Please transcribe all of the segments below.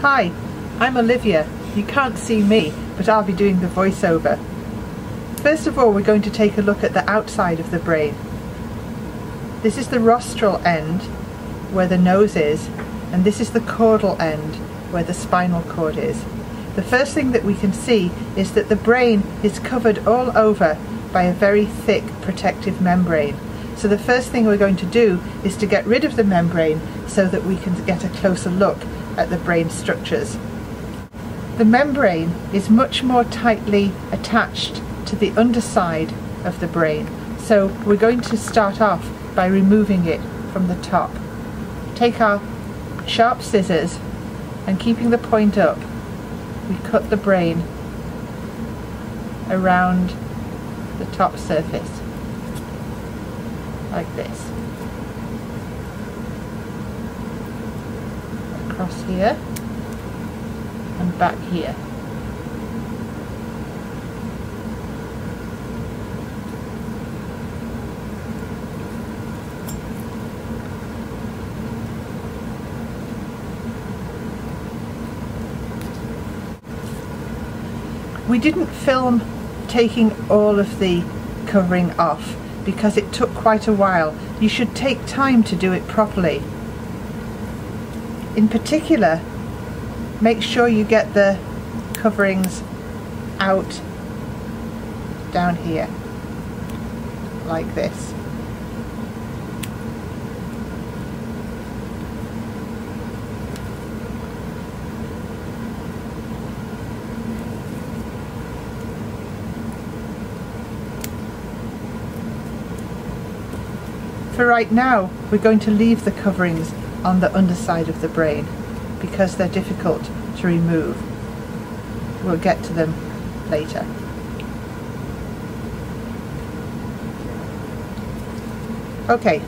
Hi, I'm Olivia. You can't see me, but I'll be doing the voiceover. First of all, we're going to take a look at the outside of the brain. This is the rostral end, where the nose is, and this is the caudal end, where the spinal cord is. The first thing that we can see is that the brain is covered all over by a very thick protective membrane. So the first thing we're going to do is to get rid of the membrane so that we can get a closer look at the brain structures. The membrane is much more tightly attached to the underside of the brain, so we're going to start off by removing it from the top. Take our sharp scissors and, keeping the point up, we cut the brain around the top surface like this, across here and back here. We didn't film taking all of the covering off because it took quite a while. You should take time to do it properly. In particular, make sure you get the coverings out down here, like this. For right now, we're going to leave the coverings on the underside of the brain because they're difficult to remove. We'll get to them later. Okay,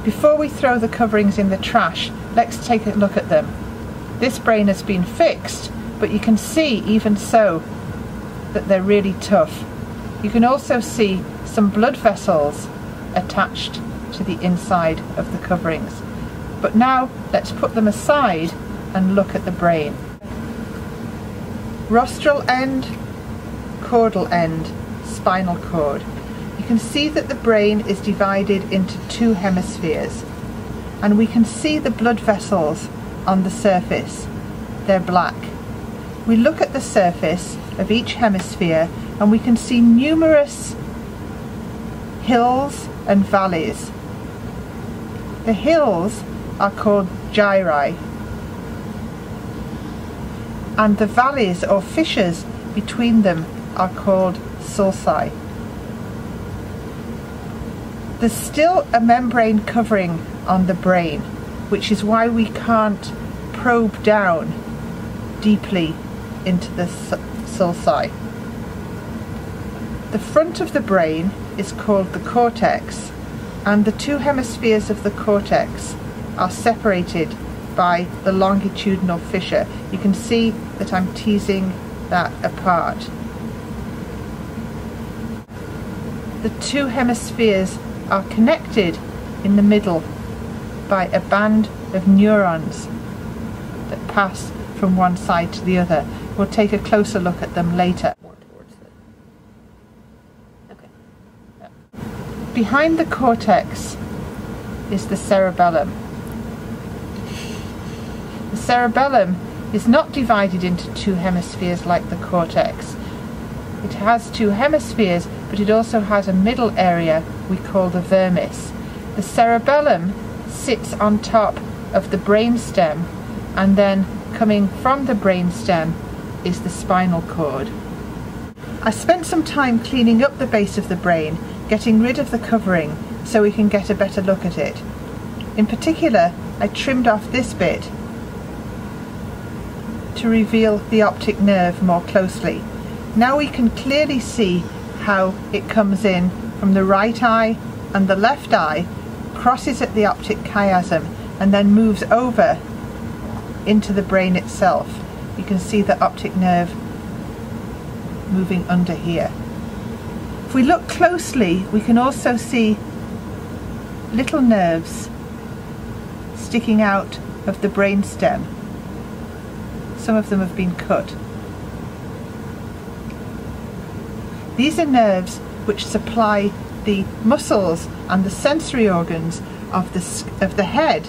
before we throw the coverings in the trash, let's take a look at them. This brain has been fixed, but you can see even so that they're really tough. You can also see some blood vessels attached to the inside of the coverings. But now let's put them aside and look at the brain. Rostral end, caudal end, spinal cord. You can see that the brain is divided into two hemispheres, and we can see the blood vessels on the surface. They're black. We look at the surface of each hemisphere and we can see numerous hills and valleys. The hills are called gyri, and the valleys or fissures between them are called sulci. There's still a membrane covering on the brain, which is why we can't probe down deeply into the sulci. The front of the brain is called the cortex, and the two hemispheres of the cortex are separated by the longitudinal fissure. You can see that I'm teasing that apart. The two hemispheres are connected in the middle by a band of neurons that pass from one side to the other. We'll take a closer look at them later. Behind the cortex is the cerebellum. The cerebellum is not divided into two hemispheres like the cortex. It has two hemispheres, but it also has a middle area we call the vermis. The cerebellum sits on top of the brainstem, and then coming from the brainstem is the spinal cord. I spent some time cleaning up the base of the brain, getting rid of the covering so we can get a better look at it. In particular, I trimmed off this bit to reveal the optic nerve more closely. Now we can clearly see how it comes in from the right eye and the left eye, crosses at the optic chiasm, and then moves over into the brain itself. You can see the optic nerve moving under here. If we look closely, we can also see little nerves sticking out of the brainstem. some of them have been cut. These are nerves which supply the muscles and the sensory organs of the head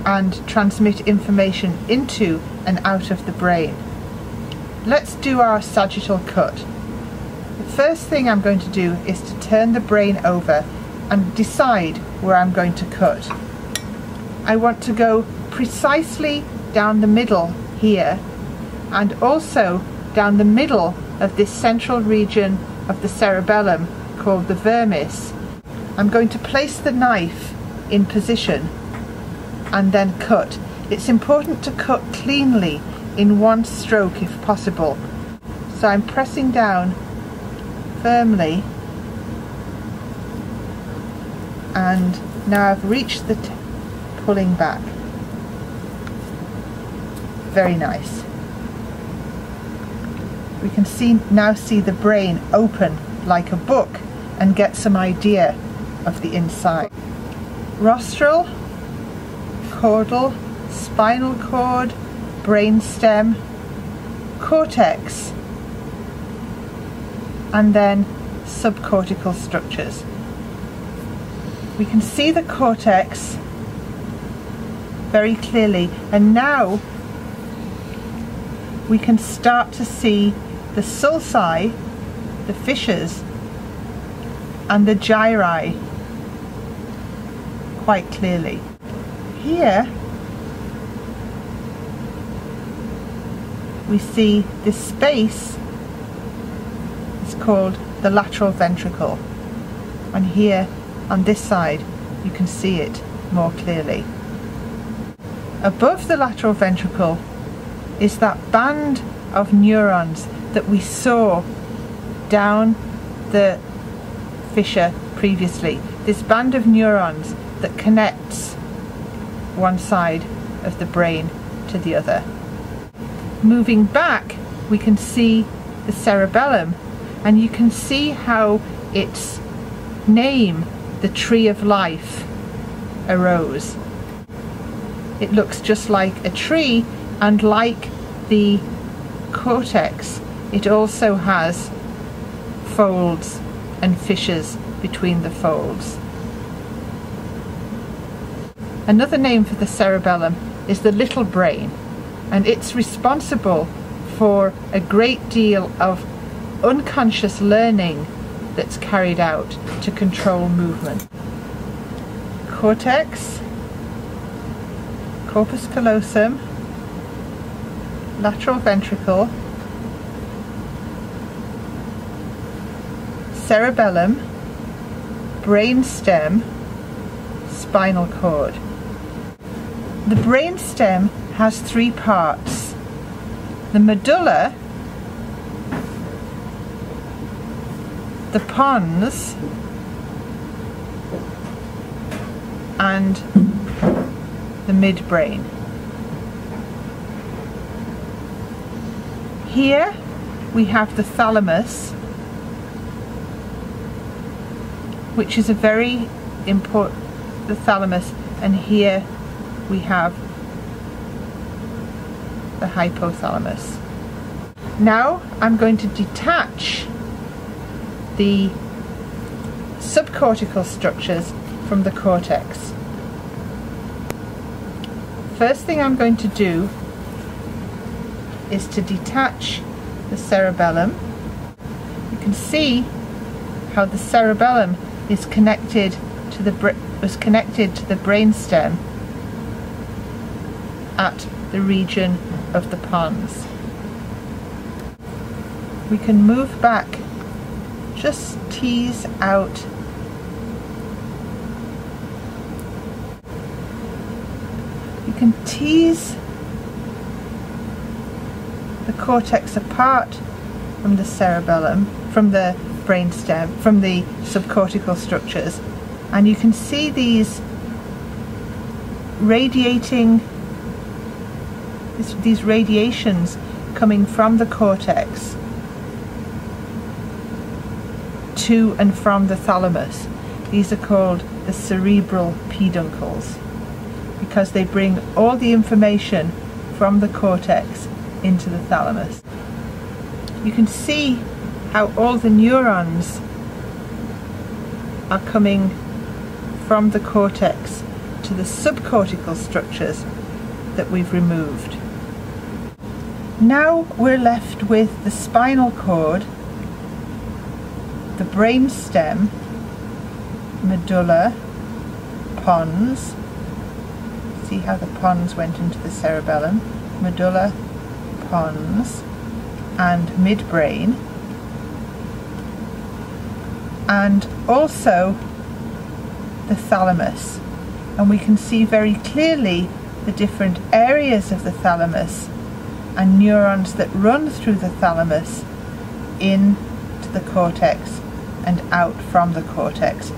and transmit information into and out of the brain. Let's do our sagittal cut. The first thing I'm going to do is to turn the brain over and decide where I'm going to cut. I want to go precisely down the middle here, and also down the middle of this central region of the cerebellum called the vermis. I'm going to place the knife in position and then cut. It's important to cut cleanly in one stroke if possible. So I'm pressing down firmly, and now I've reached the pulling back. Very nice. We can now see the brain open like a book and get some idea of the inside. Rostral, caudal, spinal cord, brainstem, cortex, and then subcortical structures. We can see the cortex very clearly, and now we can start to see the sulci, the fissures, and the gyri quite clearly. Here we see this space is called the lateral ventricle, and here on this side you can see it more clearly. Above the lateral ventricle is that band of neurons that we saw down the fissure previously. This band of neurons that connects one side of the brain to the other. Moving back, we can see the cerebellum, and you can see how its name, the tree of life, arose. It looks just like a tree, and like the cortex, it also has folds and fissures between the folds. Another name for the cerebellum is the little brain, and it's responsible for a great deal of unconscious learning that's carried out to control movement. Cortex, corpus callosum, lateral ventricle, cerebellum, brainstem, spinal cord. The brainstem has three parts: the medulla, the pons, and the midbrain. Here we have the thalamus, which is a very important, the thalamus, and here we have the hypothalamus. Now I'm going to detach the subcortical structures from the cortex. First thing I'm going to do is to detach the cerebellum. You can see how the cerebellum is connected to the brainstem at the region of the pons. We can move back, just tease out you can tease the cortex apart from the cerebellum, from the brainstem, from the subcortical structures, and you can see these radiating, these radiations coming from the cortex to and from the thalamus. These are called the cerebral peduncles, because they bring all the information from the cortex into the thalamus. You can see how all the neurons are coming from the cortex to the subcortical structures that we've removed. Now we're left with the spinal cord, the brain stem, medulla, pons. See how the pons went into the cerebellum. Medulla, pons, and midbrain. And also the thalamus. And we can see very clearly the different areas of the thalamus and neurons that run through the thalamus into the cortex and out from the cortex.